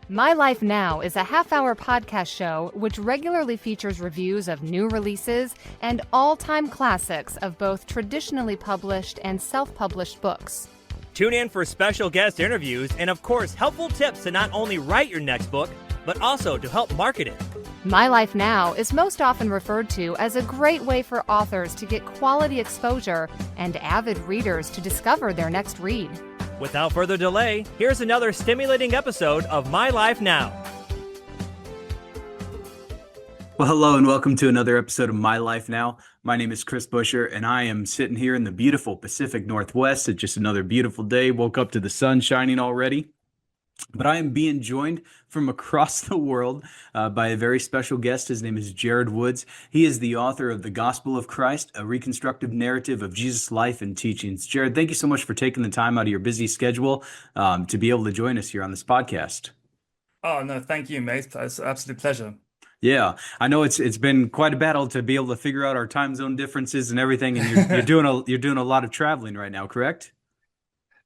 My Life Now is a half-hour podcast show which regularly features reviews of new releases and all-time classics of both traditionally published and self-published books. Tune in for special guest interviews and, of course, helpful tips to not only write your next book, but also to help market it. My Life Now is most often referred to as a great way for authors to get quality exposure and avid readers to discover their next read. Without further delay, here's another stimulating episode of My Life Now. Well, hello and welcome to another episode of My Life Now. My name is Chris Buscher, and I am sitting here in the beautiful Pacific Northwest. It's just another beautiful day. Woke up to the sun shining already. But I am being joined from across the world by a very special guest. His name is Jared Woods. He is the author of The Gospel of Christ, a reconstructive narrative of Jesus' life and teachings. Jared, thank you so much for taking the time out of your busy schedule to be able to join us here on this podcast. Oh, no, thank you, mate. It's an absolute pleasure. Yeah, I know it's been quite a battle to be able to figure out our time zone differences and everything, and you're doing a lot of traveling right now, correct?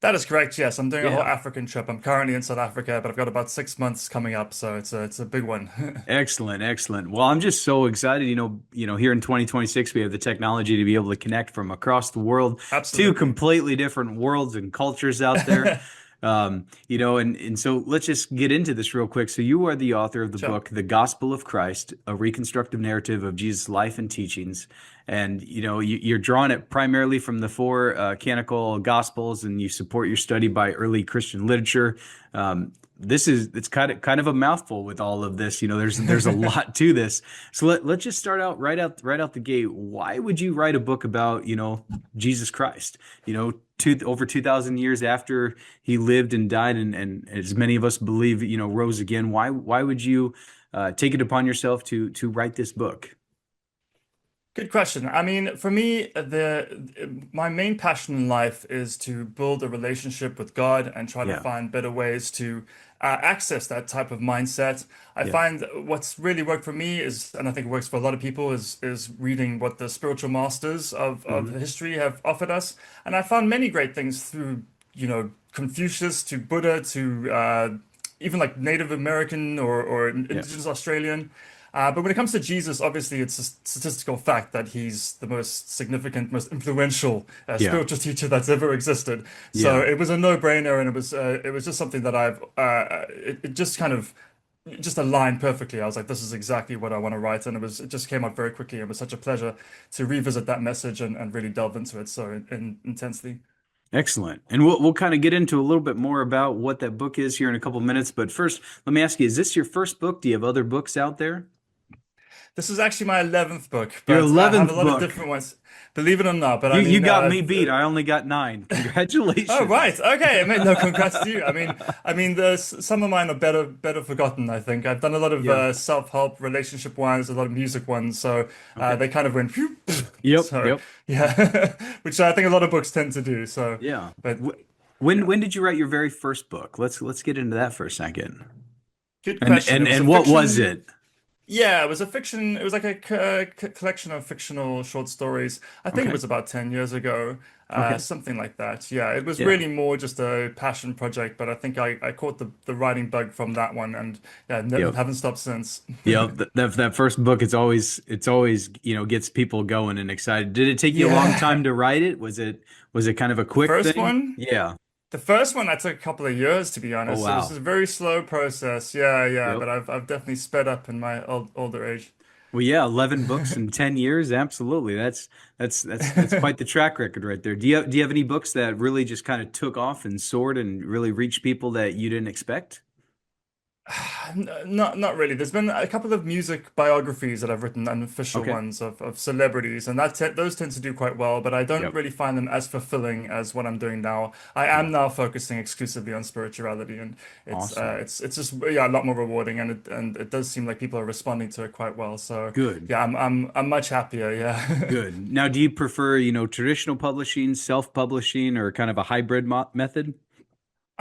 That is correct, yes. I'm doing a whole African trip. I'm currently in South Africa, but I've got about 6 months coming up, so it's a big one. Excellent, excellent. Well, I'm just so excited. Here in 2026, we have the technology to be able to connect from across the world. Absolutely. Two completely different worlds and cultures out there. And so let's just get into this real quick. So you are the author of the book, The Gospel of Christ, a reconstructive narrative of Jesus' life and teachings. And, you're drawing it primarily from the four canonical gospels, and you support your study by early Christian literature. It's kind of a mouthful with all of this. There's a lot to this. So let's just start out right out the gate. Why would you write a book about, Jesus Christ? Over 2,000 years after he lived and died, and as many of us believe, rose again. Why would you take it upon yourself to write this book? Good question. I mean, for me, my main passion in life is to build a relationship with God and try to find better ways to access that type of mindset. I find what's really worked for me is, and I think it works for a lot of people, is reading what the spiritual masters of history have offered us. And I found many great things through, Confucius to Buddha to even like Native American or Indigenous Australian. But when it comes to Jesus, obviously it's a statistical fact that he's the most significant, most influential spiritual teacher that's ever existed. So it was a no-brainer, and it was just something that it just kind of just aligned perfectly. I was like, this is exactly what I want to write, and it just came out very quickly. It was such a pleasure to revisit that message and really delve into it so intensely. Excellent. And we'll kind of get into a little bit more about what that book is here in a couple of minutes. But first, let me ask you, is this your first book? Do you have other books out there? This is actually my 11th book, Your but 11th I have a lot book. of different ones. Believe it or not, but You got me beat. I only got 9. Congratulations. Oh, right. Okay. No, congrats to you. Some of mine are better forgotten, I think. I've done a lot of self-help relationship ones, a lot of music ones, so they kind of went phew. Yep. So, Yep. yeah, which I think a lot of books tend to do. So Yeah. but When did you write your very first book? Let's get into that for a second. good question. And what was it? Yeah, it was a fiction. It was like a collection of fictional short stories. I think it was about 10 years ago, something like that. Yeah, it was really more just a passion project, but I think I caught the writing bug from that one, and haven't stopped since. Yeah, that first book, it's always gets people going and excited. Did it take you a long time to write it? Was it kind of a quick First thing? one? Yeah. The first one, that took a couple of years, to be honest. Oh, wow. So this is a very slow process. Yeah, but I've definitely sped up in my older age. Well, yeah, 11 books in 10 years. Absolutely. That's quite the track record right there. Do you have any books that really just kind of took off and soared and really reached people that you didn't expect? Not really. There's been a couple of music biographies that I've written, unofficial ones of celebrities, and those tend to do quite well, but I don't really find them as fulfilling as what I'm doing now. I am now focusing exclusively on spirituality, and it's just a lot more rewarding, and it does seem like people are responding to it quite well. So Good. yeah, I'm much happier. Yeah. Good. Now, do you prefer, traditional publishing, self-publishing, or kind of a hybrid method?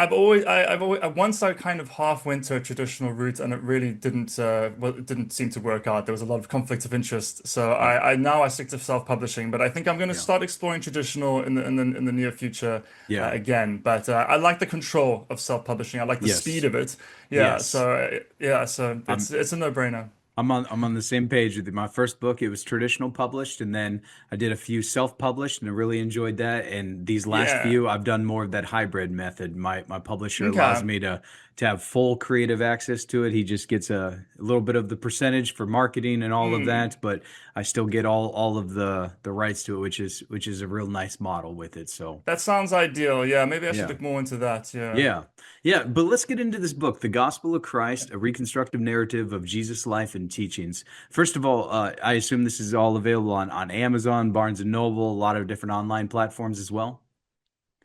once I kind of half went to a traditional route and it really didn't, well, it didn't seem to work out. There was a lot of conflict of interest. So Yeah. I now I stick to self-publishing, but I think I'm going to Yeah. start exploring traditional in the near future Yeah. again. But I like the control of self-publishing. I like the speed Yes. of it. Yeah. Yes. So it's a no-brainer. I'm on the same page with you. My first book, it was traditional published, and then I did a few self-published, and I really enjoyed that. And these last Yeah. few, I've done more of that hybrid method. My publisher allows Okay. me to have full creative access to it. He just gets a little bit of the percentage for marketing and all of Mm. that, but I still get all of the rights to it, which is a real nice model with it. So That sounds ideal. Yeah. Maybe I should yeah. look more into that. Yeah. Yeah. Yeah. But let's get into this book, The Gospel of Christ, a reconstructive narrative of Jesus' life and teachings. First of all, I assume this is all available on Amazon, Barnes and Noble, a lot of different online platforms as well.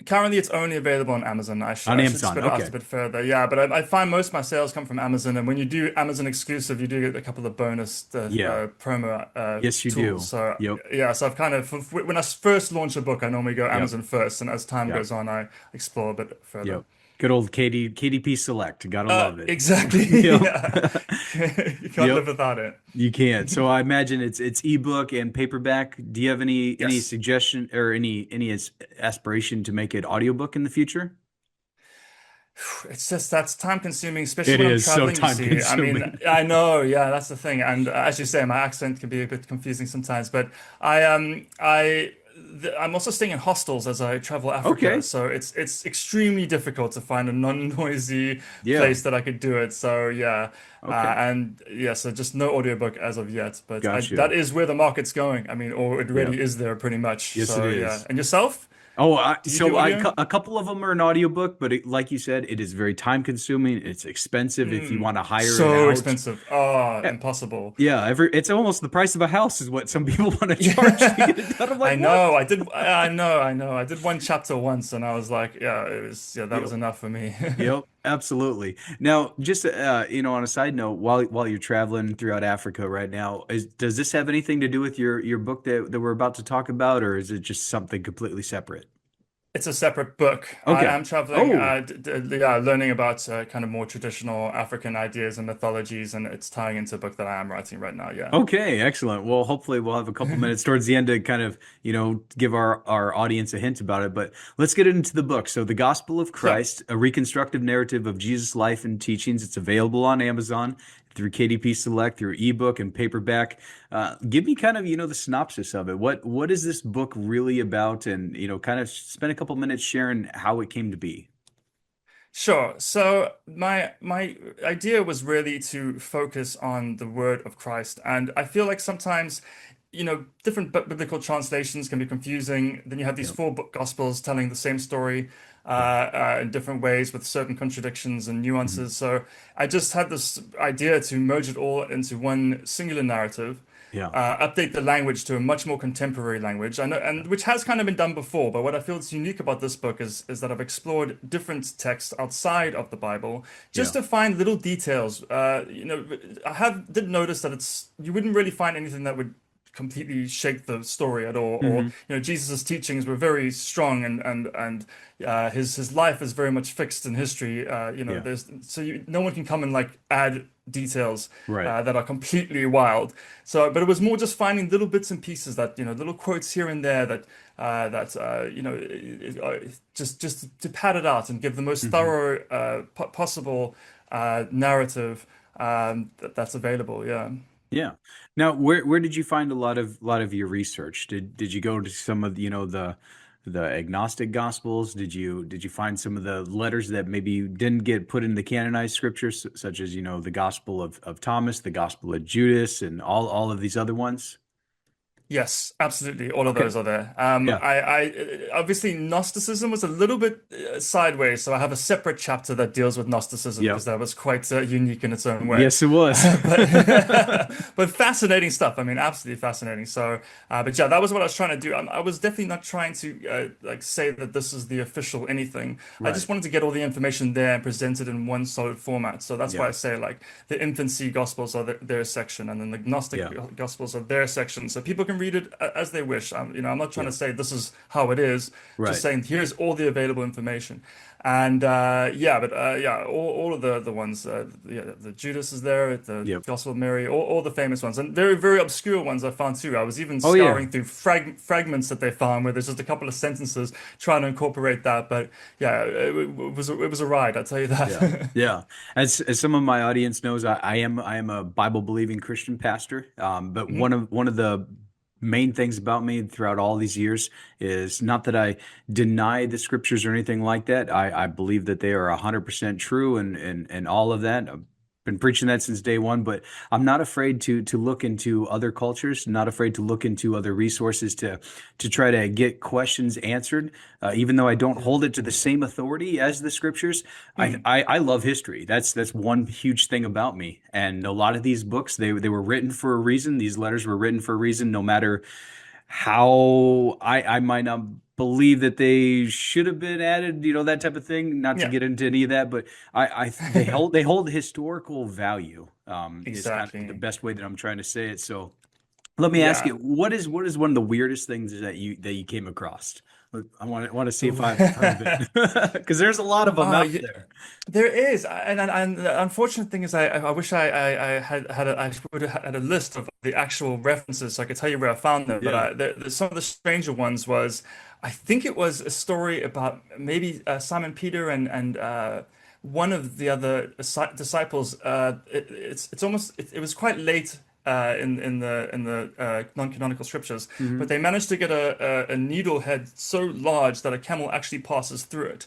Currently, it's only available on Amazon. On I should Amazon. spread it out Okay. a bit further. Yeah, but I find most of my sales come from Amazon, and when you do Amazon exclusive, you do get a couple of bonus Yeah. promo Yes, you do. tools. So Yep. yeah, so I've kind of when I first launch a book, I normally go Yep. Amazon first, and as time Yep. goes on, I explore a bit further. Yep. Good old KDP Select. Gotta love it. Exactly. Yep. Yeah, you can't Yep. live without it. You can't. So I imagine it's ebook and paperback. Do you have any Yes. suggestion or any aspiration to make it audiobook in the future? It's just that's time consuming, especially It when I'm is so traveling, you time see. I mean, consuming. I know, yeah, that's the thing. And as you say, my accent can be a bit confusing sometimes, but I'm also staying in hostels as I travel Africa, Okay. so it's extremely difficult to find a non-noisy Yeah. place that I could do it. So yeah, Okay. and yeah, so just no audiobook as of yet, but Gotcha. that is where the market's going. I mean, or it Yeah. really is there pretty much. Yes, it So yeah, is. and yourself? Oh, Do you do audio? a couple of them are an audiobook, but like you said, it is very time consuming. It's expensive if you want to hire it So out. expensive. Oh, Yeah, impossible. yeah, it's almost the price of a house is what some people want to charge to get it done. I'm I like, what? know. I know. I did one chapter once, and I was like, yeah, that was Yep. enough for me. Yep, absolutely. Now, just on a side note, while you're traveling throughout Africa right now, does this have anything to do with your book that we're about to talk about, or is it just something completely separate? It's a separate book. I Okay. am traveling, Oh, yeah, learning about kind of more traditional African ideas and mythologies, and it's tying into a book that I am writing right now. Yeah. okay, excellent. Well, hopefully we'll have a couple minutes towards the end to kind of, give our audience a hint about it. But let's get into the book. So, The Gospel of So, Christ, a reconstructive narrative of Jesus' life and teachings. It's available on Amazon through KDP Select, through ebook and paperback. Give me kind of, the synopsis of it. What is this book really about? And, kind of spend a couple minutes sharing how it came to be. sure. So my idea was really to focus on the word of Christ, and I feel like sometimes, different biblical translations can be confusing. Then you have these Yep. four gospels telling the same story Yep. in different ways with certain contradictions and Mhm. nuances. So I just had this idea to merge it all into one singular narrative, Yeah. update the language to a much more contemporary language. I know, and which has kind of been done before. But what I feel is unique about this book is that I've explored different texts outside of the Bible just Yeah. to find little details. Did notice that you wouldn't really find anything that would completely shake the story at all, or Hmm. Jesus's teachings were very strong, and his life is very much fixed in history. Yeah. No one can come and like add details Right. that are completely wild. So, but it was more just finding little bits and pieces that little quotes here and there just to pad it out and give the most Hmm. thorough possible narrative that's available. Yeah. Yeah. Now, where did you find a lot of your research? Did you go to some of the agnostic gospels? Did you find some of the letters that maybe didn't get put in the canonized scriptures, such as the Gospel of Thomas, the Gospel of Judas, and all of these other ones? Yes, absolutely. All of Okay. those are there. Yeah. I obviously Gnosticism was a little bit sideways, so I have a separate chapter that deals with Gnosticism Yep. because that was quite unique in its own way. Yes, it was. but but fascinating stuff. I mean, absolutely fascinating. So, but yeah, that was what I was trying to do. I was definitely not trying to like say that this is the official anything. I Right. just wanted to get all the information there and present it in one solid format. So that's why Yeah. I say like the infancy gospels are their section, and then the Gnostic Yeah. gospels are their section, so people can can read it as they wish. I'm not trying to say this is how it is. Right. Just saying here's all the available information. And all of the ones, the Judas is there, the Yep. Gospel of Mary, all the famous ones, and very very obscure ones I found too. I was even Oh, yeah. scouring through fragments that they found where there's just a couple of sentences trying to incorporate that. But yeah, it was a ride, I'll tell you that. Yeah, yeah. As some of my audience knows, I am a Bible believing Christian pastor. But one of the main things about me throughout all these years is not that I deny the scriptures or anything like that. I believe that they are 100% true and all of that. I've been preaching that since day one, but I'm not afraid to look into other cultures, not afraid to look into other resources to try to get questions answered. Even though I don't hold it to the same authority as the scriptures, I love history. That's one huge thing about me. And a lot of these books, they were written for a reason. These letters were written for a reason, no matter how I might not believe that they should have been added, that type of thing. Not to Yeah, get into any of that, but they hold historical value. Is kind of the exactly. best way that I'm trying to say it. So let me ask Yeah. you, what is one of the weirdest things that you came across? Look, I want to see if I've heard of it because there's a lot of them Oh, out yeah, there. there is, and the unfortunate thing is, I wish I I would have had a list of the actual references so I could tell you where I found them. But Yeah. some of the stranger ones was, I think it was a story about maybe Simon Peter and one of the other disciples. It's almost it was quite late. In the non-canonical scriptures, but they managed to get a needle head so large that a camel actually passes through it.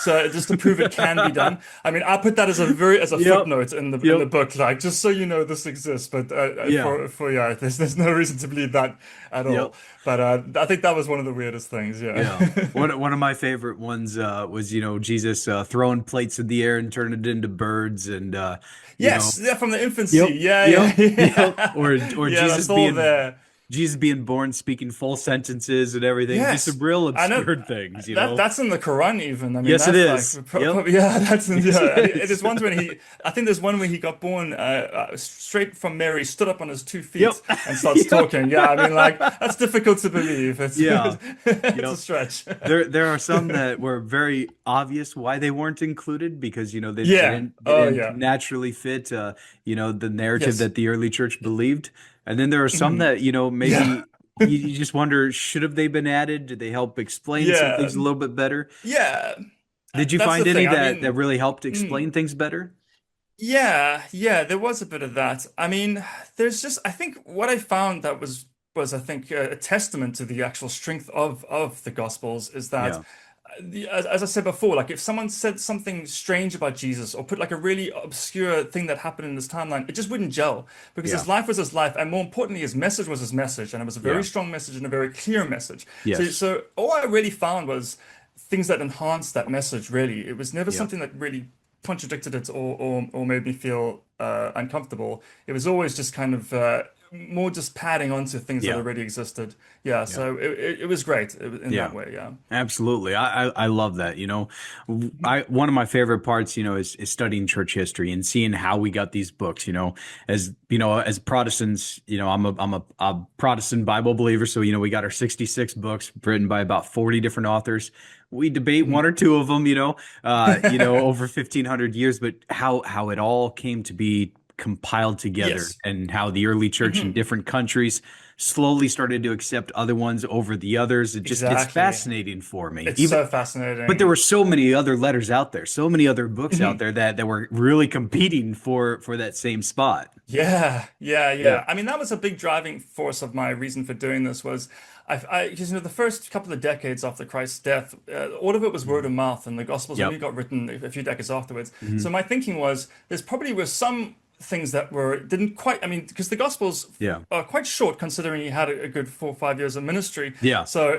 So just to prove it can be done. I mean, I put that as a Yep. footnote in the Yep. book, like just so you know this exists. But Yeah. there's no reason to believe that at Yep. all. But I think that was one of the weirdest things. Yeah. Yeah. One of my favorite ones was, Jesus throwing plates in the air and turning it into birds and you know, Yes, yeah, from the yep, infancy. Yeah, yep, yeah, yep. yeah. Or Yeah, that's all there. Jesus being born speaking full sentences and everything. Just some Yes, real I know absurd things, that's in the Quran even. I mean, Yes, it that's is. like Yep. yeah, that's in, Yes, yeah. it It is is. ones when I think there's one when he got born straight from Mary, stood up on his two Yep. feet and starts Yep. talking. Yeah, I mean, like that's difficult to believe. It's Yeah. it's a Yep. stretch. There are some that were very obvious why they weren't included because Yeah. they Oh didn't yeah. naturally fit the narrative Yes. that the early church believed. And then there are some Mhm. that Yeah. maybe you just wonder, should have they been added? Did they help explain some Yeah. things a little bit better? Yeah. Did you That's the find any thing. I that mean, really helped mm. explain things better? Yeah, there was a bit of that. I mean, there's just I think what I found that was I think a testament to the actual strength of the Gospels is that Yeah. as I said before, like if someone said something strange about Jesus or put like a really obscure thing that happened in this timeline, it just wouldn't gel because Yeah. his life was his life, and more importantly, his message was his message, and it was a very Yeah. strong message and a very clear message. So, Yes. so all I really found was things that enhanced that message. Really, it was never Yeah. something that really contradicted it or made me feel uncomfortable. It was always just kind of more just padding onto things that Yeah. already existed. Yeah, Yeah. so it was great in Yeah. that way. Yeah. Absolutely. I love that. One of my favorite parts, is studying church history and seeing how we got these books, as Protestants, I'm a Protestant Bible believer. So, we got our 66 books written by about 40 different authors. We debate one or two of them, over 1500 years, but how it all came to be compiled together Yes. and how the early church in Hmm. different countries slowly started to accept other ones over the others. It just gets Exactly. fascinating for me. It's so fascinating. But there were so many other letters out there, so many other books out Mhm. there that were really competing for that same spot. Yeah. Yeah. I mean, that was a big driving force of my reason for doing this was because the first couple of decades after Christ's death, all of it was word of mouth, and the Gospels Yep. only got written a few decades afterwards. Hmm. So my thinking was there's probably were some things that didn't quite. I mean, because the Gospels Yeah. are quite short considering he had a good 4 or 5 years of ministry. Yeah. So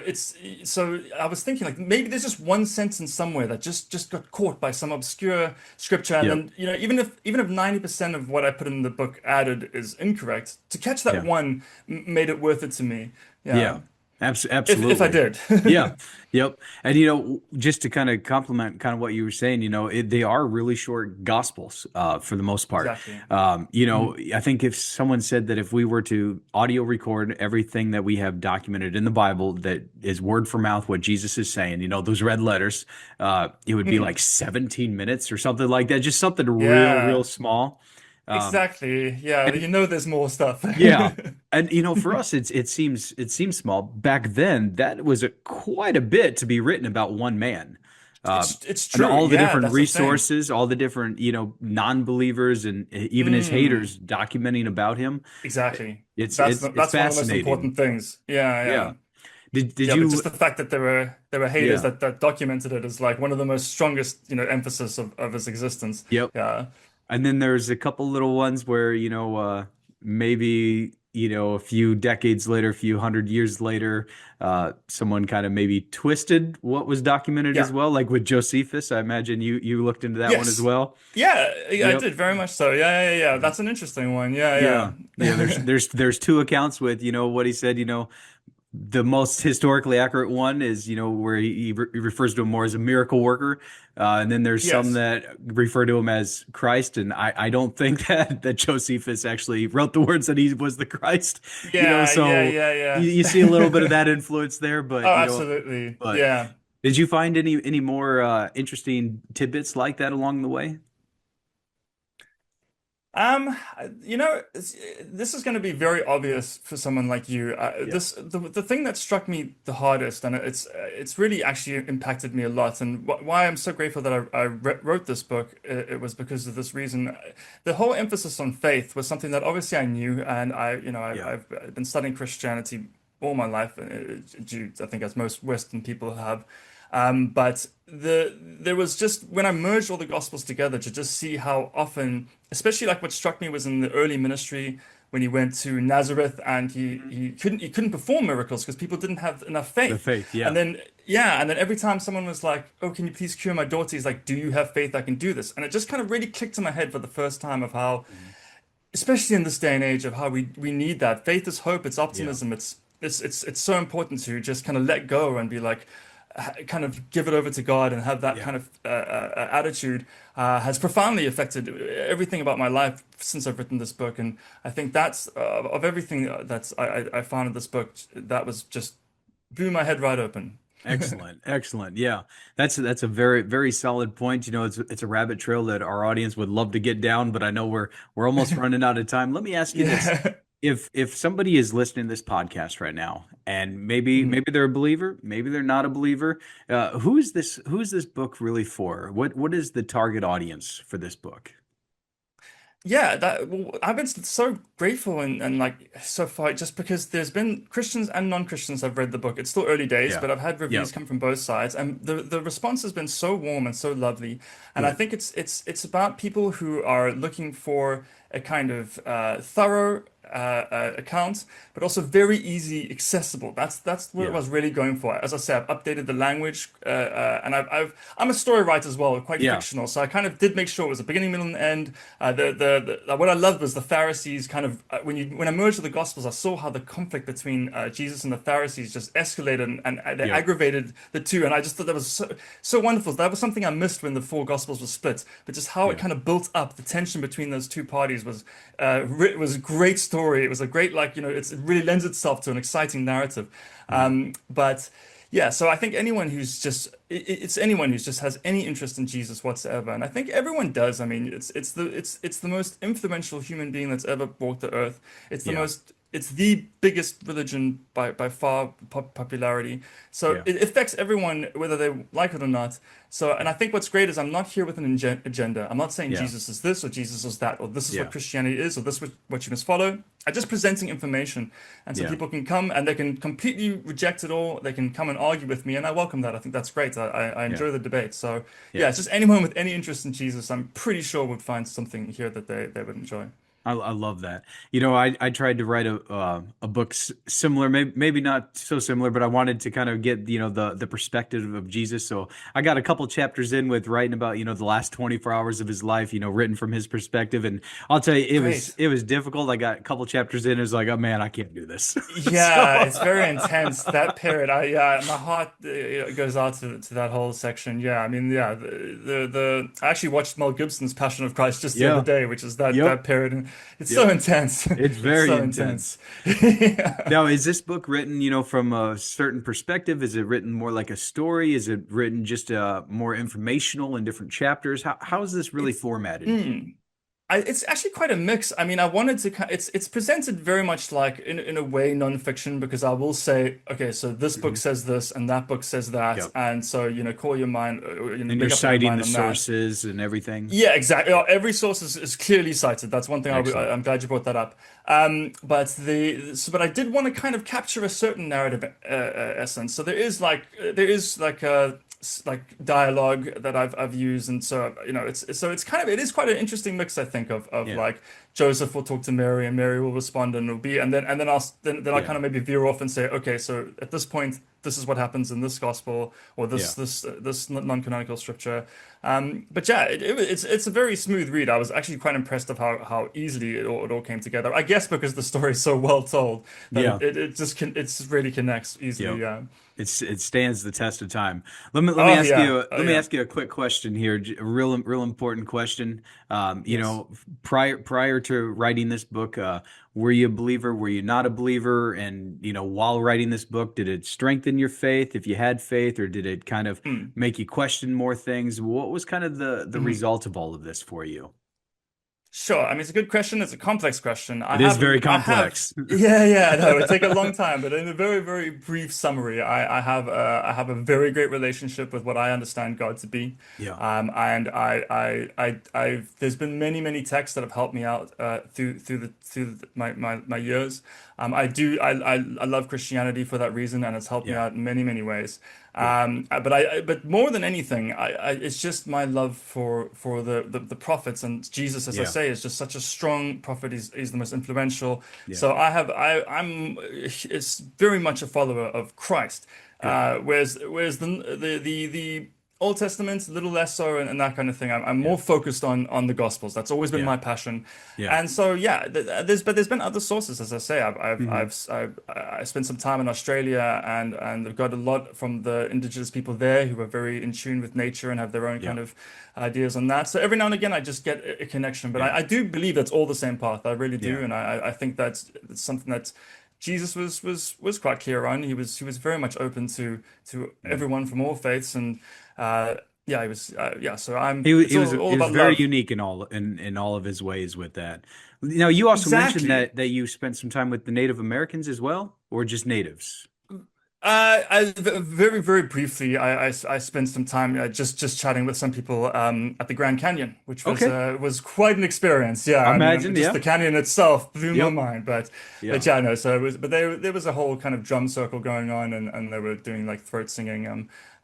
I was thinking like maybe there's just one sentence somewhere that just got caught by some obscure scripture, and Yep. then even if 90% of what I put in the book added is incorrect, to catch that Yeah. one made it worth it to me. Yeah. If I Absolutely. did. Yeah. Yep. And just to kind of complement kind of what you were saying, they are really short gospels for the most part. Exactly. I think if someone said that if we were to audio record everything that we have documented in the Bible that is word for mouth what Jesus is saying, those red letters, it would be Mhm. like 17 minutes or something like that, just something real, real Yeah, small. Um, exactly. Yeah, and there's more stuff. yeah. And for us it seems small. Back then, that was quite a bit to be written about one man. It's And true. all the Yeah, different that's the thing. resources, all the different, non-believers and even his Mm, haters documenting about him. exactly. It's That's it's the, it's that's one of the most fascinating. important things. Yeah, yeah. Yeah. Did Yeah, but you just the fact that there were haters yeah. that documented it is like one of the most strongest, emphasis of his existence. Yep. Yeah. And then there's a couple little ones where, maybe, a few decades later, a few hundred years later, someone kind of maybe twisted what was documented as Yeah. well, like with Josephus. I imagine you looked into that one as Yes. well. Yeah, I Yep. did very much so. Yeah, yeah, yeah. That's an interesting one. Yeah, Yeah. Yeah. There's yeah. there's there's two accounts with, what he said, the most historically accurate one is, where he refers to him more as a miracle worker. And then there's some Yes. that refer to him as Christ. And I don't think that Josephus actually wrote the words that he was the Christ, Yeah, yeah, so yeah, you yeah. see a little bit of that influence there, but, Oh, absolutely. but Yeah. did you find any more interesting tidbits like that along the way? Um, this is going to be very obvious for someone like you. Yeah. The thing that struck me the hardest, and it's really actually impacted me a lot, and why I'm so grateful that I wrote this book. It was because of this reason. The whole emphasis on faith was something that obviously I knew, and Yeah. I've been studying Christianity all my life, due, I think, as most Western people have. But there was just when I merged all the gospels together to just see how often, especially like what struck me was in the early ministry when he went to Nazareth and he couldn't perform miracles because people didn't have enough The faith. faith. And Yeah. then yeah, and then every time someone was like, "Oh, can you please cure my daughter?" He's like, "Do you have faith I can do this?" And it just kind of really clicked in my head for the first time of how, Mhm. especially in this day and age, of how we need that. Faith is hope, it's Yeah. optimism, it's so important to just kind of let go and be like kind of give it over to God and have that Yeah. kind of attitude has profoundly affected everything about my life since I've written this book. And I think that's of everything that's I found in this book, that was just blew my head right open. Excellent, excellent. Yeah, that's a very very solid point. It's a rabbit trail that our audience would love to get down, but I know we're almost running out of time. Let me ask you this: Yeah. if somebody is listening to this podcast right now, and maybe Mhm. maybe they're a believer, maybe they're not a believer, who is this book really for? What is the target audience for this book? Yeah, well, I've been so grateful and like so far just because there's been Christians and non-Christians have read the book. It's still early days, Yeah, but I've had yeah, reviews come from both sides, and the response has been so warm and so lovely. And I good. think it's about people who are looking for a kind of thorough account, but also very easy accessible. That's what I Yeah, was really going for. As I said, I've updated the language, and I'm a story writer as well, quite yeah, fictional. So I kind of did make sure it was a beginning, middle, and end. What I loved was the Pharisees kind of when I merged with the Gospels, I saw how the conflict between Jesus and the Pharisees just escalated and they yeah, aggravated the two. And I just thought that was so wonderful. That was something I missed when the four Gospels were split, but just how it yeah, kind of built up the tension between those two parties was a great story. It was a great it really lends itself to an exciting narrative. mhm, But yeah, so I think anyone who's just it's anyone who's just has any interest in Jesus whatsoever, and I think everyone does. I mean, it's the most influential human being that's ever walked the earth. yeah, It's the biggest religion by far popularity. So yeah, it affects everyone whether they like it or not. So, and I think what's great is I'm not here with an agenda. I'm not saying yeah, Jesus is this or Jesus is that or this is what yeah, Christianity is or this is what you must follow. I'm just presenting information, and so yeah, people can come and they can completely reject it all. They can come and argue with me, and I welcome that. I think that's great. I yeah, enjoy the debate. So yeah, yeah. it's just anyone with any interest in Jesus, I'm pretty sure would find something here that they would enjoy. I love that. You know, I tried to write a book similar, maybe not so similar, but I wanted to kind of get, you know, the perspective of Jesus. So I got a couple chapters in with writing about, you know, the last 24 hours of his life, you know, written from his perspective. And I'll tell you, Great. it was difficult. I got a couple chapters in, it was like, oh man, I can't do this. Yeah, So it's very intense. That period, yeah, my heart goes out to that whole section. Yeah, I mean, yeah, I actually watched Mel Gibson's Passion of Christ just the other yeah, day, which is that yep, period, and it's so yep. intense. It's It's very so intense. intense. Yeah. Now, is this book written, you know, from a certain perspective? Is it written more like a story? Is it written just more informational in different chapters? How is this really It's formatted? mm. It's actually quite a mix. I mean, I wanted to. It's presented very much like in a way nonfiction because I will say, okay, so this book Hmm. says this and that book says that, Yep. and so call your mind, And you're make up in your citing mind the on that. sources and everything. Yeah, exactly. Every source is clearly cited. That's one thing Excellent. I'm glad you brought that up. But I did want to kind of capture a certain narrative essence. So there is like a like dialogue that I've used, and so it is quite an interesting mix. I think of Yeah. like Joseph will talk to Mary, and Mary will respond, and it'll be, and then I'll Yeah. kind of maybe veer off and say, okay, so at this point, this is what happens in this gospel or Yeah. this non-canonical scripture. But yeah, it's a very smooth read. I was actually quite impressed of how easily it all came together. I guess because the story is so well told that Yeah. it's really connects easily. Yep. Yeah. It stands the test of time. Let me Oh ask yeah. you Oh let me yeah. ask you a quick question here, a real important question. You Yes. know, prior to writing this book, were you a believer? Were you not a believer? And you know, while writing this book, did it strengthen your faith if you had faith, or did it kind of Mm. make you question more things? What was kind of the Mhm. result of all of this for you? Sure. I mean, it's a good question. It's a complex question. It is very I have, complex. yeah. No, it would take a long time, but in a very, very brief summary, I have a very great relationship with what I understand God to be. Yeah, And there's been many, many texts that have helped me out, my years. I love Christianity for that reason, and it's helped me yeah, out in many, many ways. yeah, But more than anything, it's just my love for the prophets, and Jesus, as I yeah, say, is just such a strong prophet. He's the most influential. yeah. So I'm it's very much a follower of Christ. Good. Whereas the Old Testament, a little less so, and that kind of thing. I'm Yeah, more focused on the Gospels. That's always been yeah, my passion, yeah. and so yeah. There's been other sources, as I say. Hmm. I spent some time in Australia, and I've got a lot from the indigenous people there who are very in tune with nature and have their own Yeah, kind of ideas on that. So every now and again, I just get a connection. But yeah, I do believe it's all the same path. I really yeah. do, and I think that's something that Jesus was quite clear on. He was very much open to Yeah. everyone from all faiths, and uh, yeah, he was yeah. So I'm it's all He was about very love. unique in all of his ways with that. Now, you also mentioned Exactly. that you spent some time with the Native Americans as well, or just natives? Very, very briefly, I spent some time just chatting with some people at the Grand Canyon, which Okay, was quite an experience. Yeah, I I mean, imagine. just Yeah, the canyon itself blew my yep, mind. yeah, But yeah, no. So it was, but there was a whole kind of drum circle going on, and they were doing like throat singing.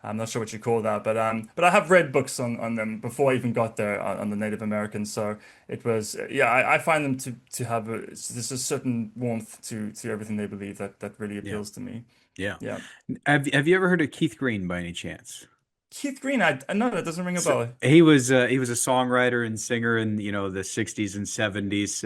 I'm not sure what you call that, but I have read books on them before I even got there on the Native Americans. So it was yeah, I find them to have there's a certain warmth to everything they believe that really yeah, appeals to me. yeah. Yeah. Have you ever heard of Keith Green by any chance? Keith Green, I know that doesn't ring a So bell. he was a songwriter and singer in, you know, the 60s and 70s,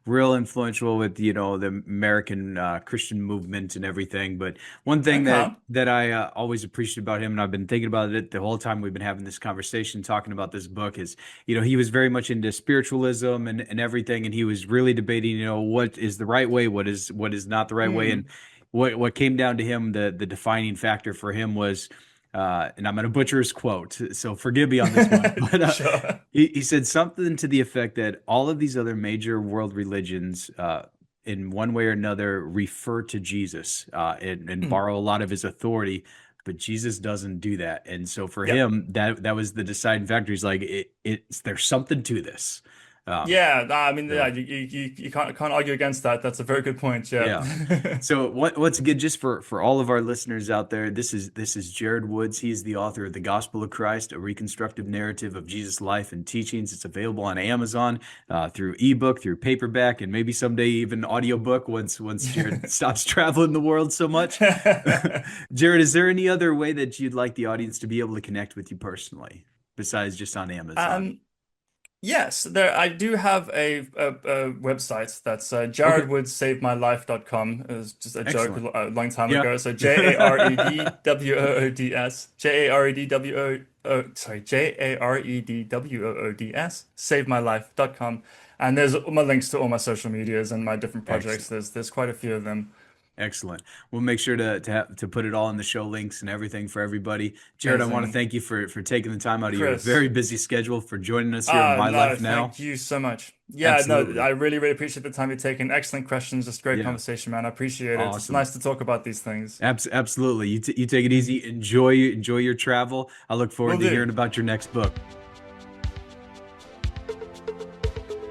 real influential with, you know, the American Christian movement and everything. But one thing Okay. that I always appreciate about him, and I've been thinking about it the whole time we've been having this conversation, talking about this book, is, you know, he was very much into spiritualism and everything, and he was really debating, you know, what is the right way, what is not the right way, and Mm. what came down to him, the defining factor for him was, and I'm going to butcher his quote, so forgive me on this one, but Sure. he said something to the effect that all of these other major world religions, in one way or another, refer to Jesus, and Mm. borrow a lot of his authority, but Jesus doesn't do that. And so for Yep. him, that was the deciding factor. He's like, there's something to this. Yeah, I mean, yeah, you can't argue against that. That's a very good point. Yeah. Yeah. So once again, just for all of our listeners out there, this is Jared Woods. He is the author of The Gospel of Christ, a reconstructive narrative of Jesus' life and teachings. It's available on Amazon through ebook, through paperback, and maybe someday even audiobook once Jared stops traveling the world so much. Jared, is there any other way that you'd like the audience to be able to connect with you personally besides just on Amazon? Yes, I do have a website that's jaredwoodsavemylife.com. It was just a joke a long time ago. So JAREDWOODS, JAREDWOODS, savemylife.com. And there's my links to all my social medias and my different projects. There's quite a few of them. Excellent. We'll make sure to put it all in the show links and everything for everybody. Jared, I want to thank you for taking the time out of your very busy schedule for joining us here on My Life Now. Thank you so much. Yeah, Absolutely. I really, really appreciate the time you're taking. Excellent questions. Just great conversation, man. I appreciate it. It's nice to talk about these things. Absolutely. You take it easy. Enjoy your travel. I look forward to hearing about your next book.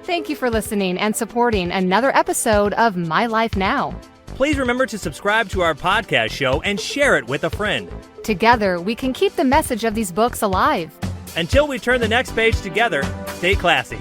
Thank you for listening and supporting another episode of My Life Now. Please remember to subscribe to our podcast show and share it with a friend. Together, we can keep the message of these books alive. Until we turn the next page together, stay classy.